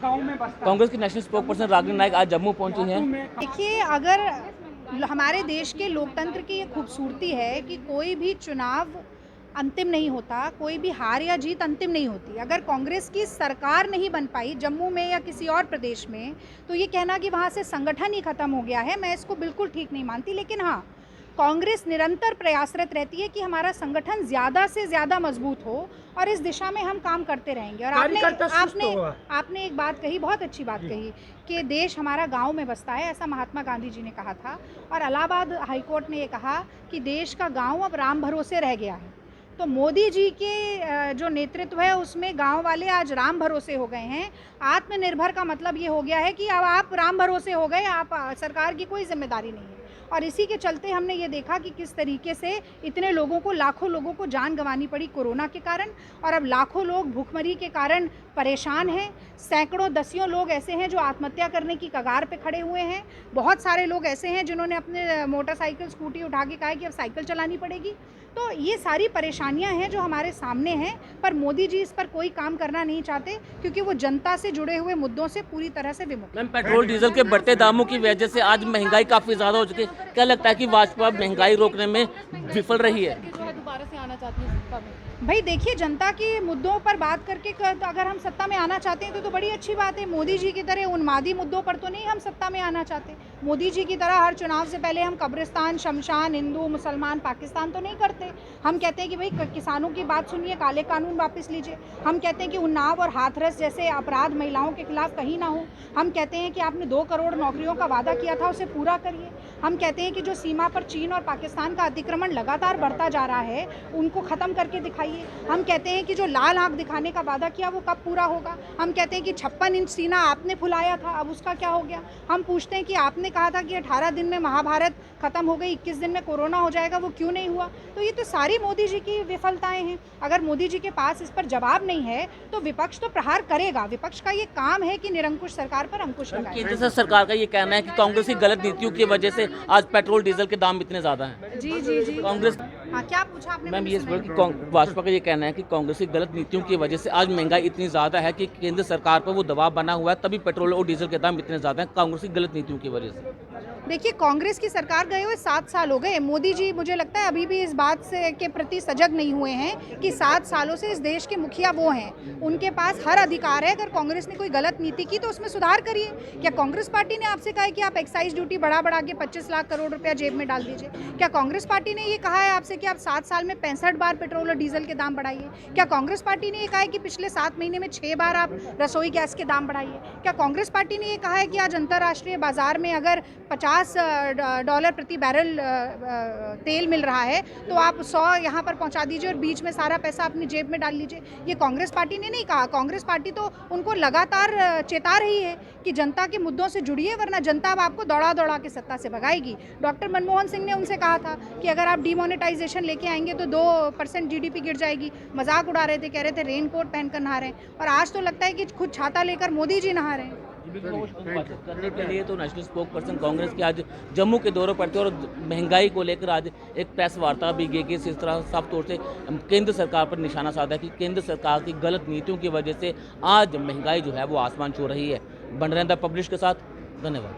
कांग्रेस की national spoke person Ragini Naik आज जम्मू पहुंची हैं। देखिए, अगर हमारे देश के लोकतंत्र की ये खूबसूरती है कि कोई भी चुनाव अंतिम नहीं होता, कोई भी हार या जीत अंतिम नहीं होती। अगर कांग्रेस की सरकार नहीं बन पाई जम्मू में या किसी और प्रदेश में, तो ये कहना कि वहाँ से संगठन ही खत्म हो गया है, मैं इसको बिल्कुल ठीक नहीं मानती। लेकिन हाँ, कांग्रेस निरंतर प्रयासरत रहती है कि हमारा संगठन ज़्यादा से ज़्यादा मजबूत हो और इस दिशा में हम काम करते रहेंगे। और आपने एक बात कही, बहुत अच्छी बात कही, कि देश हमारा गांव में बसता है, ऐसा महात्मा गांधी जी ने कहा था। और इलाहाबाद हाईकोर्ट ने ये कहा कि देश का गांव अब राम भरोसे रह गया है। तो मोदी जी के जो नेतृत्व है उसमें गांव वाले आज राम भरोसे हो गए हैं। आत्मनिर्भर का मतलब ये हो गया है कि अब आप राम भरोसे हो गए, आप सरकार की कोई जिम्मेदारी नहीं है। और इसी के चलते हमने ये देखा कि किस तरीके से इतने लोगों को, लाखों लोगों को जान गंवानी पड़ी कोरोना के कारण, और अब लाखों लोग भूखमरी के कारण परेशान हैं। सैकड़ों दसियों लोग ऐसे हैं जो आत्महत्या करने की कगार पे खड़े हुए हैं। बहुत सारे लोग ऐसे हैं जिन्होंने अपने मोटरसाइकिल, स्कूटी उठा के कहा है कि अब साइकिल चलानी पड़ेगी। तो ये सारी परेशानियां हैं जो हमारे सामने हैं, पर मोदी जी इस पर कोई काम करना नहीं चाहते क्योंकि वो जनता से जुड़े हुए मुद्दों से पूरी तरह से विमुख। मैम, पेट्रोल डीजल के बढ़ते दामों की वजह से आज महंगाई काफी ज्यादा हो चुकी है। क्या लगता है कि भाजपा महंगाई रोकने में विफल रही है? दोबारा से आना चाहती है सत्ता में। भाई देखिए, जनता के मुद्दों पर बात करके अगर हम सत्ता में आना चाहते हैं तो बड़ी अच्छी बात है। मोदी जी की तरह उन्मादी मुद्दों पर तो नहीं हम सत्ता में आना चाहते। मोदी जी की तरह हर चुनाव से पहले हम कब्रिस्तान, शमशान, हिंदू मुसलमान, पाकिस्तान तो नहीं करते। हम कहते हैं कि भाई किसानों की बात सुनिए, काले कानून वापस लीजिए। हम कहते हैं कि उन्नाव और हाथरस जैसे अपराध महिलाओं के खिलाफ कहीं ना हो। हम कहते हैं कि आपने 2 करोड़ नौकरियों का वादा किया था, उसे पूरा करिए। हम कहते हैं कि जो सीमा पर चीन और पाकिस्तान का अतिक्रमण लगातार बढ़ता जा रहा है, उनको ख़त्म करके दिखाइए। हम कहते हैं कि जो लाल आंख दिखाने का वादा किया वो कब पूरा होगा। हम कहते हैं कि 56 इंच सीना आपने फुलाया था, अब उसका क्या हो गया। हम पूछते हैं कि आपने कहा था कि 18 दिन में महाभारत खत्म हो गई, 21 दिन में कोरोना हो जाएगा, वो क्यों नहीं हुआ। तो ये तो सारी मोदी जी की विफलताएं हैं। अगर मोदी जी के पास इस पर जवाब नहीं है तो विपक्ष तो प्रहार करेगा। विपक्ष का ये काम है कि निरंकुश सरकार पर अंकुश लगाए। केंद्र सरकार का ये कहना है कि कांग्रेस की गलत नीतियों की वजह से आज पेट्रोल डीजल के दाम इतने ज्यादा हैं। जी कांग्रेस, हाँ, क्या पूछा आपने? मैम, ये भाजपा का ये कहना है कि कांग्रेस की गलत नीतियों की वजह से आज महंगाई इतनी ज्यादा है कि केंद्र सरकार पर वो दबाव बना हुआ है, तभी पेट्रोल और डीजल के दाम इतने ज्यादा हैं, कांग्रेस की गलत नीतियों की वजह से। देखिए, कांग्रेस की सरकार गए हुए 7 साल हो गए। मोदी जी मुझे लगता है अभी भी इस बात से के प्रति सजग नहीं हुए हैं कि 7 सालों से इस देश के मुखिया वो हैं। उनके पास हर अधिकार है। अगर कांग्रेस ने कोई गलत नीति की तो उसमें सुधार करिए। क्या कांग्रेस पार्टी ने आपसे कहा है कि आप एक्साइज ड्यूटी बढ़ा के 25 लाख करोड़ रुपया जेब में डाल दीजिए? क्या कांग्रेस पार्टी ने ये कहा है आपसे कि आप 7 साल में 65 बार पेट्रोल और डीजल के दाम बढ़ाइए? क्या कांग्रेस पार्टी ने ये कहा है कि पिछले 7 महीने में 6 बार आप रसोई गैस के दाम बढ़ाइए? क्या कांग्रेस पार्टी ने ये कहा है कि आज अंतर्राष्ट्रीय बाजार में अगर $50 प्रति बैरल तेल मिल रहा है तो आप 100 यहाँ पर पहुँचा दीजिए और बीच में सारा पैसा अपनी जेब में डाल लीजिए? ये कांग्रेस पार्टी ने नहीं कहा। कांग्रेस पार्टी तो उनको लगातार चेता रही है कि जनता के मुद्दों से जुड़िए, वरना जनता अब आपको दौड़ा के सत्ता से भगाएगी। डॉक्टर मनमोहन सिंह ने उनसे कहा था कि अगर आप डिमोनेटाइजेशन लेके आएंगे तो 2% GDP गिर जाएगी। मजाक उड़ा रहे थे, कह रहे थे रेनकोट पहनकर नहा रहे हैं, और आज तो लगता है कि खुद छाता लेकर मोदी जी नहा रहे हैं। करने के लिए तो नेशनल स्पोक पर्सन कांग्रेस के आज जम्मू के दौरे पर थे और महंगाई को लेकर आज एक प्रेस वार्ता भी की। इस तरह साफ तौर से केंद्र सरकार पर निशाना साधा कि केंद्र सरकार की गलत नीतियों की वजह से आज महंगाई जो है वो आसमान छू रही है। बन रहे द पब्लिश के साथ, धन्यवाद।